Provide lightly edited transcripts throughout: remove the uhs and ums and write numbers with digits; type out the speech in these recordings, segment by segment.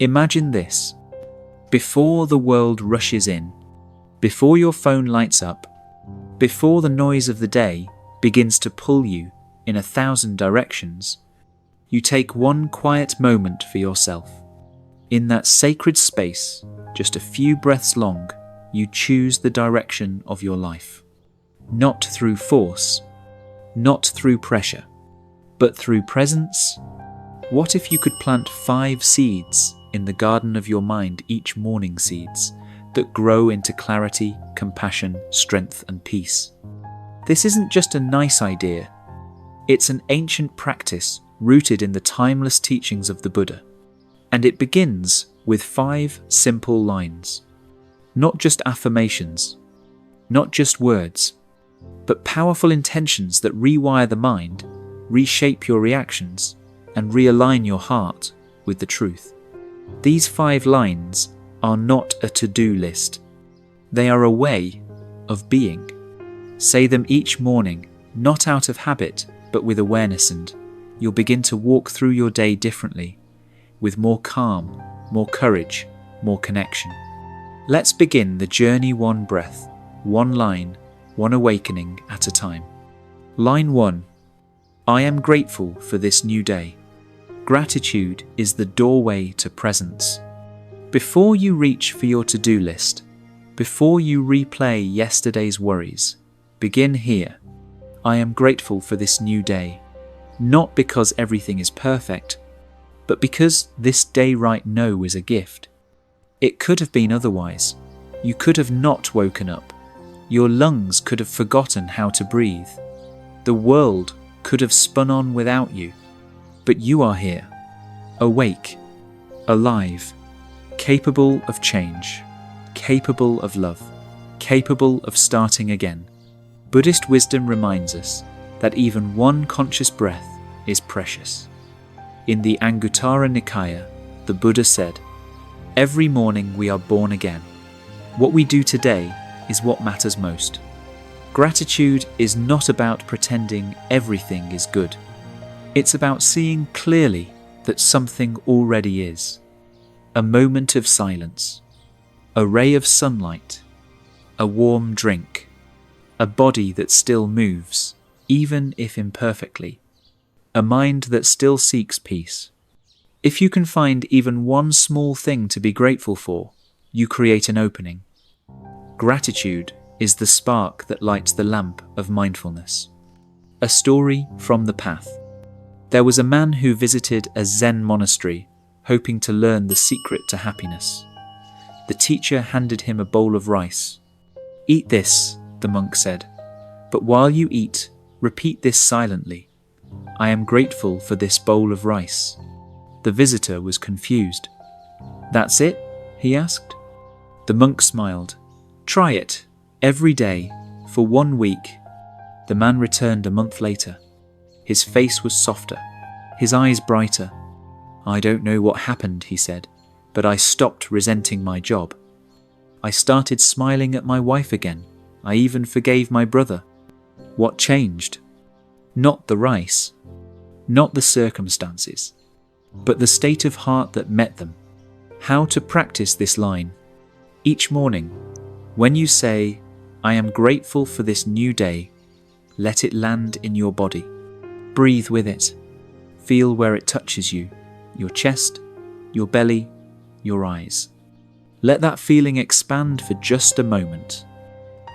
Imagine this. Before the world rushes in, before your phone lights up, before the noise of the day begins to pull you in 1,000 directions, you take one quiet moment for yourself. In that sacred space, just a few breaths long, you choose the direction of your life. Not through force, not through pressure, but through presence. What if you could plant 5 seeds in the garden of your mind each morning, seeds that grow into clarity, compassion, strength, and peace? This isn't just a nice idea. It's an ancient practice rooted in the timeless teachings of the Buddha. And it begins with 5 simple lines. Not just affirmations, not just words, but powerful intentions that rewire the mind, reshape your reactions, and realign your heart with the truth. These 5 lines are not a to-do list. They are a way of being. Say them each morning, not out of habit, but with awareness, and you'll begin to walk through your day differently, with more calm, more courage, more connection. Let's begin the journey one breath, one line, one awakening at a time. Line 1. I am grateful for this new day. Gratitude is the doorway to presence. Before you reach for your to-do list, before you replay yesterday's worries, begin here. I am grateful for this new day, not because everything is perfect, but because this day right now is a gift. It could have been otherwise. You could have not woken up. Your lungs could have forgotten how to breathe. The world could have spun on without you. But you are here, awake, alive, capable of change, capable of love, capable of starting again. Buddhist wisdom reminds us that even one conscious breath is precious. In the Anguttara Nikaya, the Buddha said, "Every morning we are born again. What we do today is what matters most." Gratitude is not about pretending everything is good. It's about seeing clearly that something already is. A moment of silence, a ray of sunlight, a warm drink, a body that still moves, even if imperfectly, a mind that still seeks peace. If you can find even one small thing to be grateful for, you create an opening. Gratitude is the spark that lights the lamp of mindfulness. A story from the path. There was a man who visited a Zen monastery, hoping to learn the secret to happiness. The teacher handed him a bowl of rice. "Eat this," the monk said, "but while you eat, repeat this silently. I am grateful for this bowl of rice." The visitor was confused. "That's it?" he asked. The monk smiled. "Try it, every day, for 1 week." The man returned a month later. His face was softer, his eyes brighter. "I don't know what happened," he said, "but I stopped resenting my job. I started smiling at my wife again. I even forgave my brother." What changed? Not the rice, not the circumstances, but the state of heart that met them. How to practice this line? Each morning, when you say, "I am grateful for this new day," let it land in your body. Breathe with it. Feel where it touches you, your chest, your belly, your eyes. Let that feeling expand for just a moment.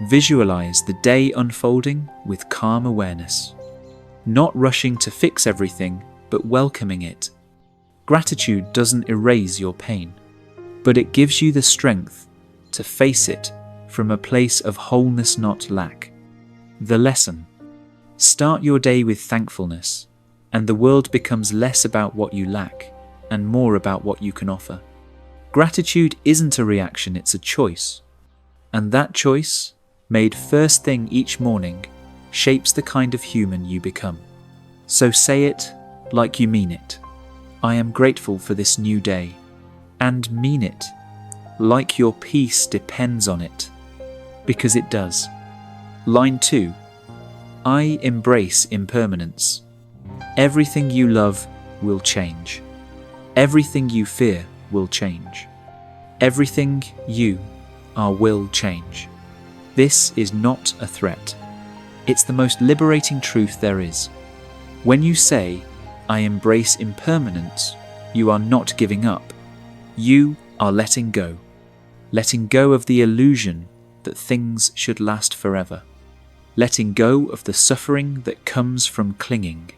Visualize the day unfolding with calm awareness, not rushing to fix everything, but welcoming it. Gratitude doesn't erase your pain, but it gives you the strength to face it from a place of wholeness, not lack. The lesson: start your day with thankfulness, and the world becomes less about what you lack and more about what you can offer. Gratitude isn't a reaction, it's a choice. And that choice, made first thing each morning, shapes the kind of human you become. So say it like you mean it. I am grateful for this new day. And mean it, like your peace depends on it. Because it does. Line 2. I embrace impermanence. Everything you love will change. Everything you fear will change. Everything you are will change. This is not a threat. It's the most liberating truth there is. When you say, I embrace impermanence, you are not giving up. You are letting go. Letting go of the illusion that things should last forever. Letting go of the suffering that comes from clinging.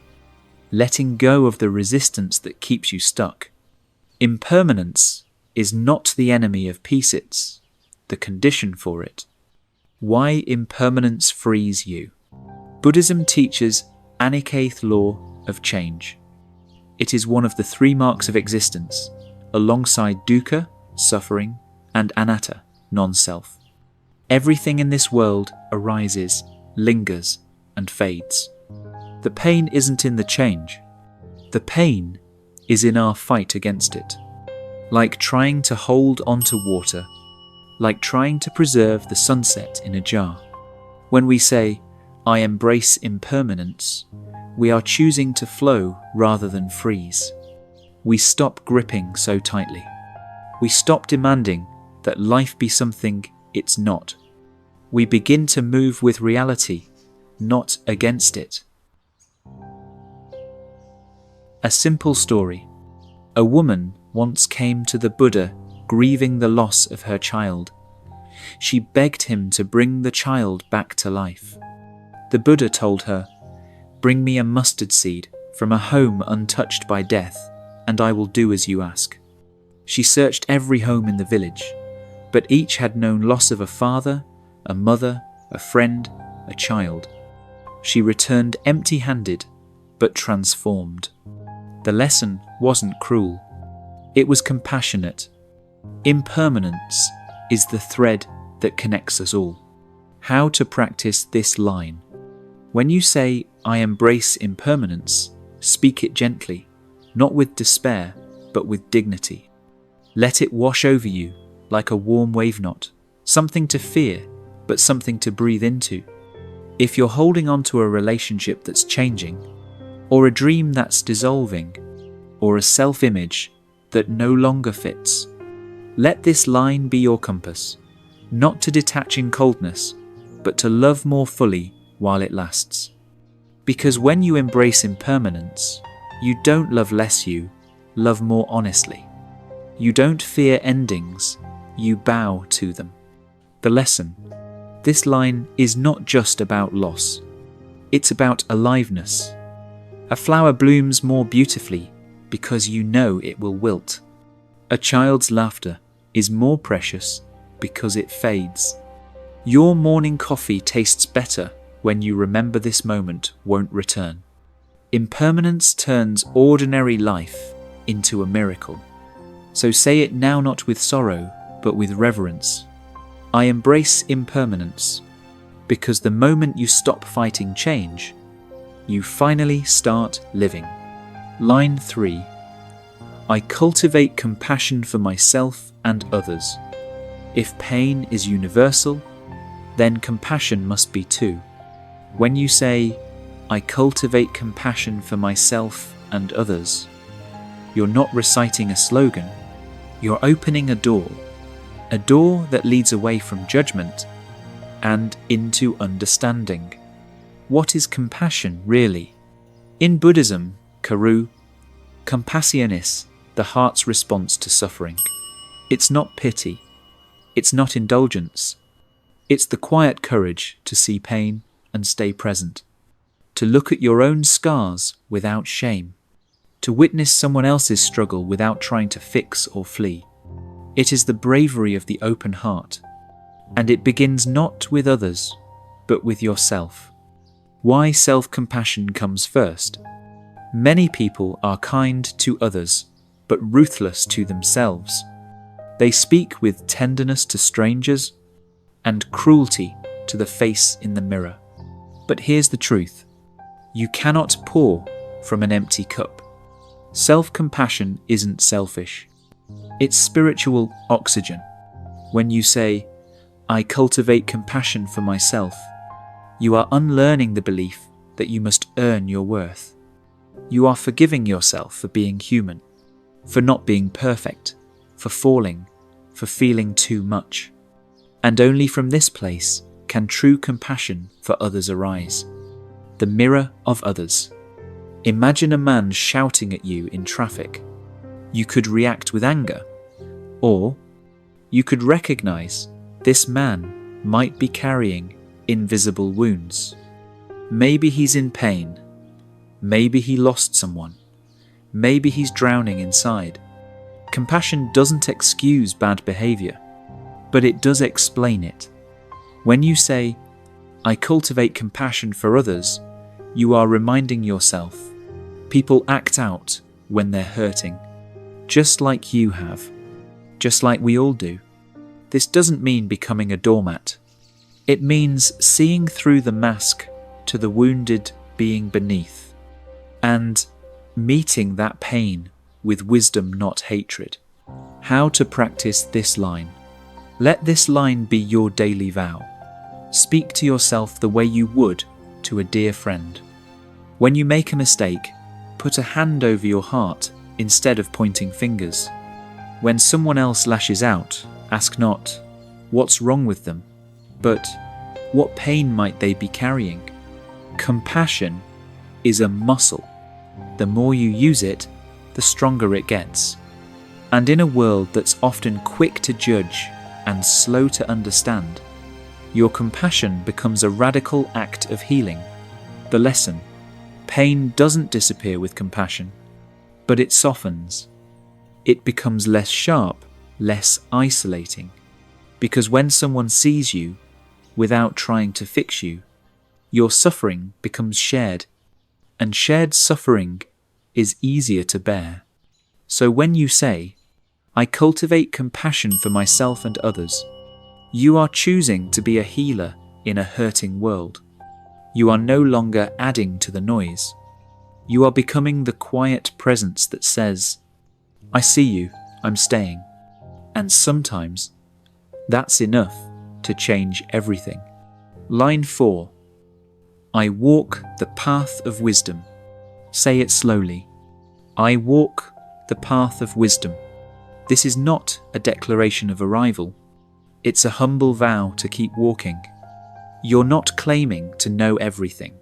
Letting go of the resistance that keeps you stuck. Impermanence is not the enemy of peace, it's the condition for it. Why impermanence frees you. Buddhism teaches Anicath law of change. It is one of the 3 marks of existence, alongside dukkha, suffering, and anatta, non-self. Everything in this world arises, lingers, and fades. The pain isn't in the change. The pain is in our fight against it. Like trying to hold onto water, like trying to preserve the sunset in a jar. When we say, I embrace impermanence, we are choosing to flow rather than freeze. We stop gripping so tightly. We stop demanding that life be something it's not. We begin to move with reality, not against it. A simple story. A woman once came to the Buddha grieving the loss of her child. She begged him to bring the child back to life. The Buddha told her, "Bring me a mustard seed from a home untouched by death, and I will do as you ask." She searched every home in the village, but each had known loss of a father, a mother, a friend, a child. She returned empty-handed, but transformed. The lesson wasn't cruel. It was compassionate. Impermanence is the thread that connects us all. How to practice this line. When you say, I embrace impermanence, speak it gently, not with despair, but with dignity. Let it wash over you like a warm wave knot, something to fear, but something to breathe into. If you're holding on to a relationship that's changing, or a dream that's dissolving, or a self-image that no longer fits, let this line be your compass, not to detach in coldness, but to love more fully while it lasts. Because when you embrace impermanence, you don't love less, you love more honestly. You don't fear endings, you bow to them. The lesson. This line is not just about loss. It's about aliveness. A flower blooms more beautifully because you know it will wilt. A child's laughter is more precious because it fades. Your morning coffee tastes better when you remember this moment won't return. Impermanence turns ordinary life into a miracle. So say it now, not with sorrow, but with reverence. I embrace impermanence, because the moment you stop fighting change, you finally start living. Line 3. I cultivate compassion for myself and others. If pain is universal, then compassion must be too. When you say, I cultivate compassion for myself and others, you're not reciting a slogan, you're opening a door that leads away from judgment and into understanding. What is compassion really? In Buddhism, Karu, compassionis, the heart's response to suffering. It's not pity, it's not indulgence, it's the quiet courage to see pain and stay present, to look at your own scars without shame, to witness someone else's struggle without trying to fix or flee. It is the bravery of the open heart, and it begins not with others, but with yourself. Why self-compassion comes first. Many people are kind to others, but ruthless to themselves. They speak with tenderness to strangers and cruelty to the face in the mirror. But here's the truth. You cannot pour from an empty cup. Self-compassion isn't selfish. It's spiritual oxygen. When you say, I cultivate compassion for myself, you are unlearning the belief that you must earn your worth. You are forgiving yourself for being human, for not being perfect, for falling, for feeling too much. And only from this place can true compassion for others arise. The mirror of others. Imagine a man shouting at you in traffic. You could react with anger, or you could recognize this man might be carrying invisible wounds. Maybe he's in pain. Maybe he lost someone. Maybe he's drowning inside. Compassion doesn't excuse bad behavior, but it does explain it. When you say, "I cultivate compassion for others," you are reminding yourself, people act out when they're hurting, just like you have, just like we all do. This doesn't mean becoming a doormat. It means seeing through the mask to the wounded being beneath, and meeting that pain with wisdom, not hatred. How to practice this line. Let this line be your daily vow. Speak to yourself the way you would to a dear friend. When you make a mistake, put a hand over your heart instead of pointing fingers. When someone else lashes out, ask not, "What's wrong with them?" but, "What pain might they be carrying?" Compassion is a muscle. The more you use it, the stronger it gets. And in a world that's often quick to judge and slow to understand, your compassion becomes a radical act of healing. The lesson: pain doesn't disappear with compassion, but it softens. It becomes less sharp, less isolating. Because when someone sees you, without trying to fix you, your suffering becomes shared, and shared suffering is easier to bear. So when you say, "I cultivate compassion for myself and others," you are choosing to be a healer in a hurting world. You are no longer adding to the noise. You are becoming the quiet presence that says, "I see you, I'm staying." And sometimes that's enough to change everything. Line 4. I walk the path of wisdom. Say it slowly. I walk the path of wisdom. This is not a declaration of arrival. It's a humble vow to keep walking. You're not claiming to know everything.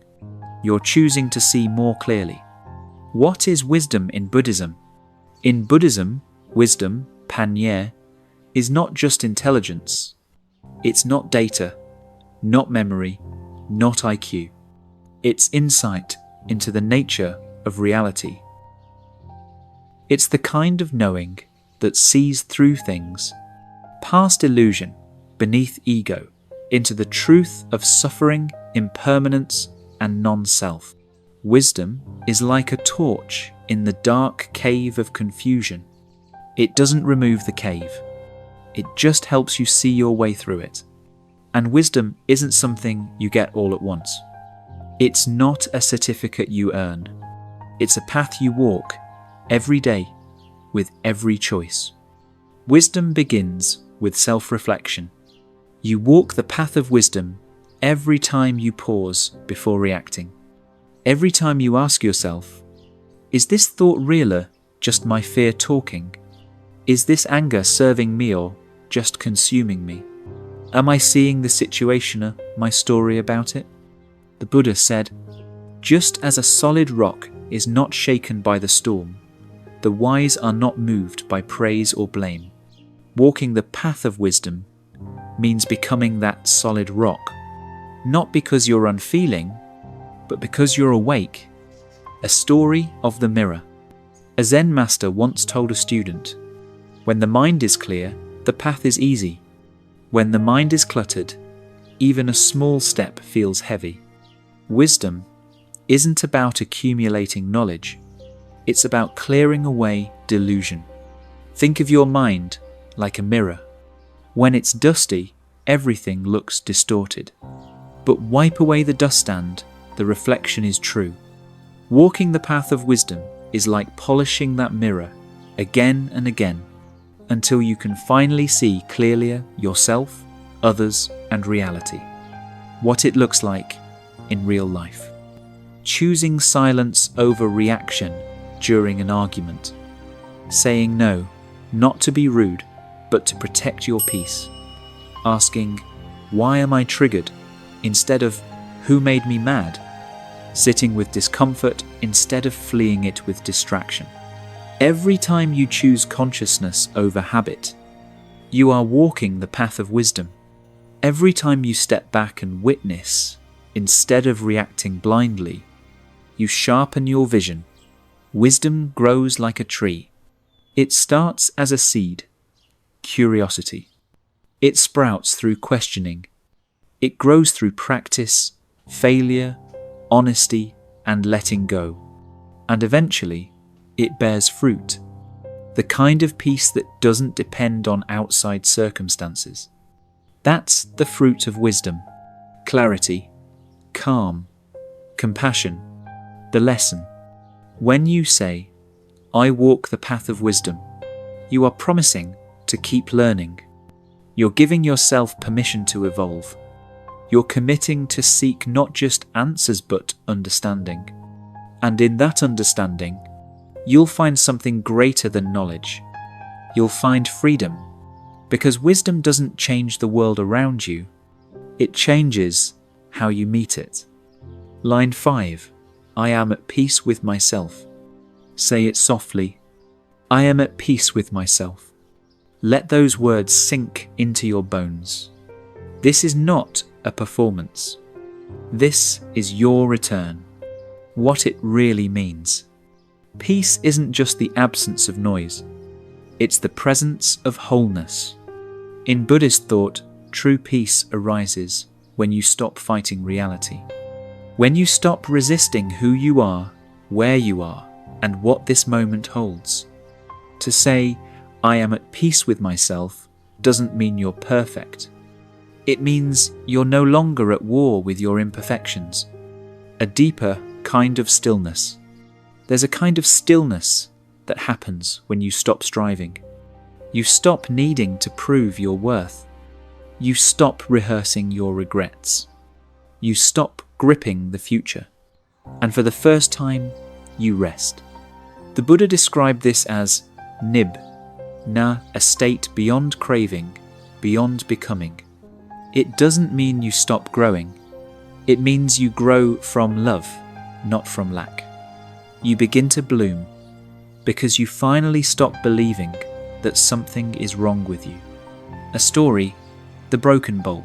You're choosing to see more clearly. What is wisdom in Buddhism? In Buddhism, wisdom, panya, is not just intelligence. It's not data, not memory, not IQ. It's insight into the nature of reality. It's the kind of knowing that sees through things, past illusion, beneath ego, into the truth of suffering, impermanence, and non-self. Wisdom is like a torch in the dark cave of confusion. It doesn't remove the cave. It just helps you see your way through it. And wisdom isn't something you get all at once. It's not a certificate you earn. It's a path you walk every day with every choice. Wisdom begins with self-reflection. You walk the path of wisdom every time you pause before reacting. Every time you ask yourself, is this thought real or just my fear talking? Is this anger serving me or just consuming me? Am I seeing the situation or my story about it? The Buddha said, just as a solid rock is not shaken by the storm, the wise are not moved by praise or blame. Walking the path of wisdom means becoming that solid rock, not because you're unfeeling, but because you're awake. A story of the mirror. A Zen master once told a student, when the mind is clear, the path is easy. When the mind is cluttered, even a small step feels heavy. Wisdom isn't about accumulating knowledge. It's about clearing away delusion. Think of your mind like a mirror. When it's dusty, everything looks distorted. But wipe away the dust and the reflection is true. Walking the path of wisdom is like polishing that mirror again and again until you can finally see clearly yourself, others, and reality. What it looks like in real life. Choosing silence over reaction during an argument. Saying no not to be rude, but to protect your peace. Asking, why am I triggered, instead of, who made me mad? Sitting with discomfort instead of fleeing it with distraction. Every time you choose consciousness over habit, you are walking the path of wisdom. Every time you step back and witness, instead of reacting blindly, you sharpen your vision. Wisdom grows like a tree. It starts as a seed, curiosity. It sprouts through questioning. It grows through practice, failure, honesty, and letting go. And eventually, it bears fruit. The kind of peace that doesn't depend on outside circumstances. That's the fruit of wisdom. Clarity, calm, compassion. The lesson. When you say, I walk the path of wisdom, you are promising to keep learning. You're giving yourself permission to evolve. You're committing to seek not just answers but understanding. And in that understanding, you'll find something greater than knowledge. You'll find freedom, because wisdom doesn't change the world around you. It changes how you meet it. Line 5. I am at peace with myself. Say it softly. I am at peace with myself. Let those words sink into your bones. This is not a performance. This is your return. What it really means. Peace isn't just the absence of noise. It's the presence of wholeness. In Buddhist thought, true peace arises when you stop fighting reality. When you stop resisting who you are, where you are, and what this moment holds. To say, I am at peace with myself, doesn't mean you're perfect. It means you're no longer at war with your imperfections. A deeper kind of stillness. There's a kind of stillness that happens when you stop striving. You stop needing to prove your worth. You stop rehearsing your regrets. You stop gripping the future. And for the first time, you rest. The Buddha described this as nib, na, a state beyond craving, beyond becoming. It doesn't mean you stop growing. It means you grow from love, not from lack. You begin to bloom because you finally stop believing that something is wrong with you. A story, the broken bowl.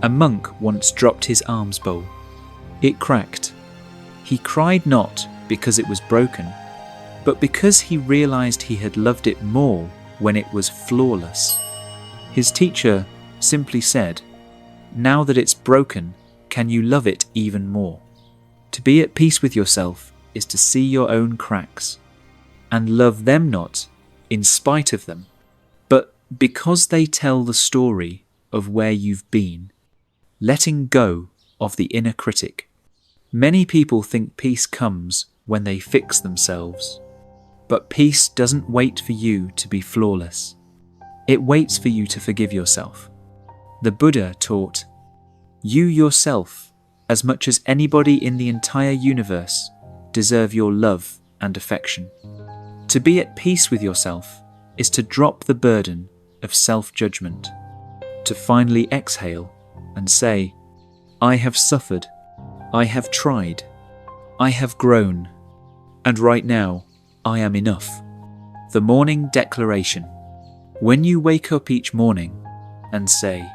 A monk once dropped his alms bowl. It cracked. He cried not because it was broken, but because he realized he had loved it more when it was flawless. His teacher simply said, now that it's broken, can you love it even more? To be at peace with yourself is to see your own cracks and love them not in spite of them, but because they tell the story of where you've been, letting go of the inner critic. Many people think peace comes when they fix themselves, but peace doesn't wait for you to be flawless. It waits for you to forgive yourself. The Buddha taught, you yourself, as much as anybody in the entire universe, deserve your love and affection. To be at peace with yourself is to drop the burden of self-judgment, to finally exhale and say, I have suffered, I have tried, I have grown, and right now I am enough. The morning declaration. When you wake up each morning and say,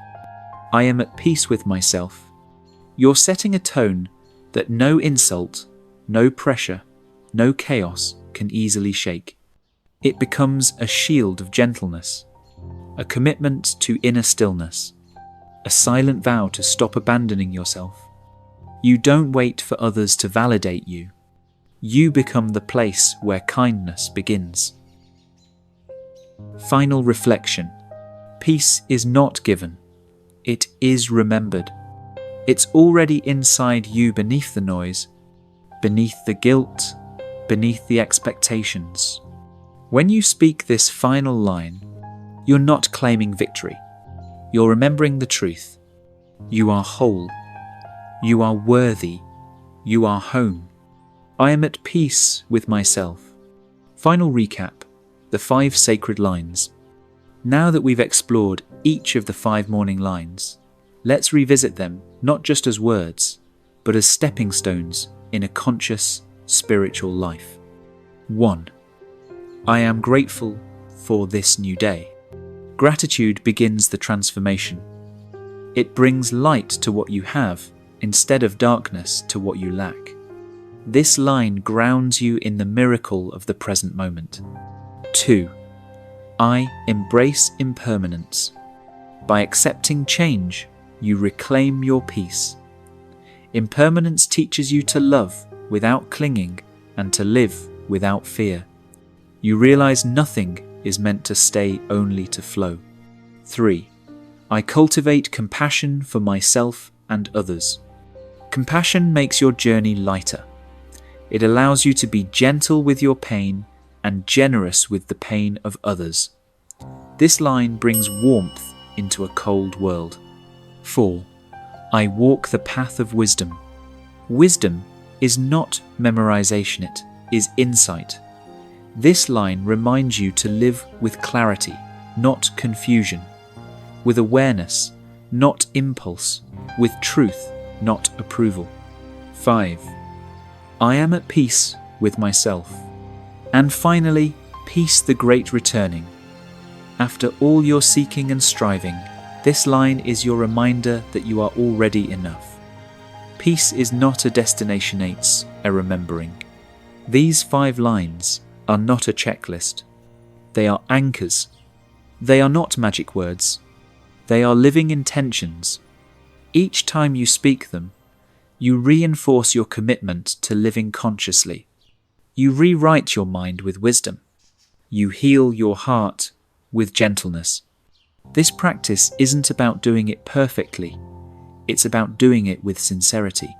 I am at peace with myself, you're setting a tone that no insult, no pressure, no chaos can easily shake. It becomes a shield of gentleness, a commitment to inner stillness, a silent vow to stop abandoning yourself. You don't wait for others to validate you. You become the place where kindness begins. Final reflection. Peace is not given. It is remembered. It's already inside you beneath the noise, beneath the guilt, beneath the expectations. When you speak this final line, you're not claiming victory. You're remembering the truth. You are whole. You are worthy. You are home. I am at peace with myself. Final recap. the 5 sacred lines. Now that we've explored each of the 5 morning lines, let's revisit them not just as words, but as stepping stones in a conscious, spiritual life. 1. I am grateful for this new day. Gratitude begins the transformation. It brings light to what you have instead of darkness to what you lack. This line grounds you in the miracle of the present moment. 2. I embrace impermanence. By accepting change, you reclaim your peace. Impermanence teaches you to love without clinging and to live without fear. You realize nothing is meant to stay, only to flow. 3. I cultivate compassion for myself and others. Compassion makes your journey lighter. It allows you to be gentle with your pain and generous with the pain of others. This line brings warmth into a cold world. 4. I walk the path of wisdom. Wisdom is not memorization, it is insight. This line reminds you to live with clarity, not confusion, with awareness, not impulse, with truth, not approval. 5. I am at peace with myself. And finally, peace the great returning. After all your seeking and striving, this line is your reminder that you are already enough. Peace is not a destination, it's a remembering. These 5 lines are not a checklist. They are anchors. They are not magic words. They are living intentions. Each time you speak them, you reinforce your commitment to living consciously. You rewrite your mind with wisdom. You heal your heart with gentleness. This practice isn't about doing it perfectly. It's about doing it with sincerity.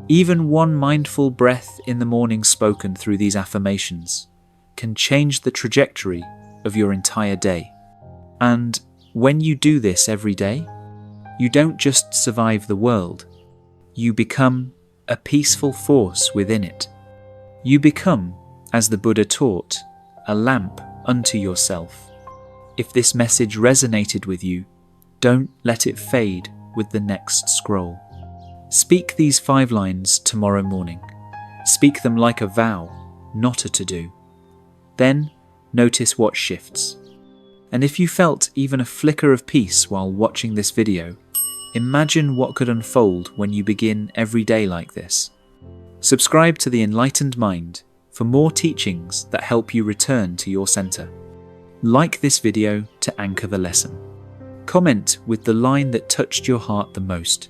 Even one mindful breath in the morning spoken through these affirmations can change the trajectory of your entire day. And when you do this every day, you don't just survive the world, you become a peaceful force within it. You become, as the Buddha taught, a lamp unto yourself. If this message resonated with you, don't let it fade with the next scroll. Speak these 5 lines tomorrow morning. Speak them like a vow, not a to-do. Then notice what shifts. And if you felt even a flicker of peace while watching this video, imagine what could unfold when you begin every day like this. Subscribe to the Enlightened Mind for more teachings that help you return to your center. Like this video to anchor the lesson. Comment with the line that touched your heart the most.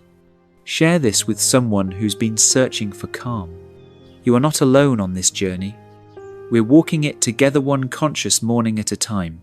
Share this with someone who's been searching for calm. You are not alone on this journey. We're walking it together, one conscious morning at a time.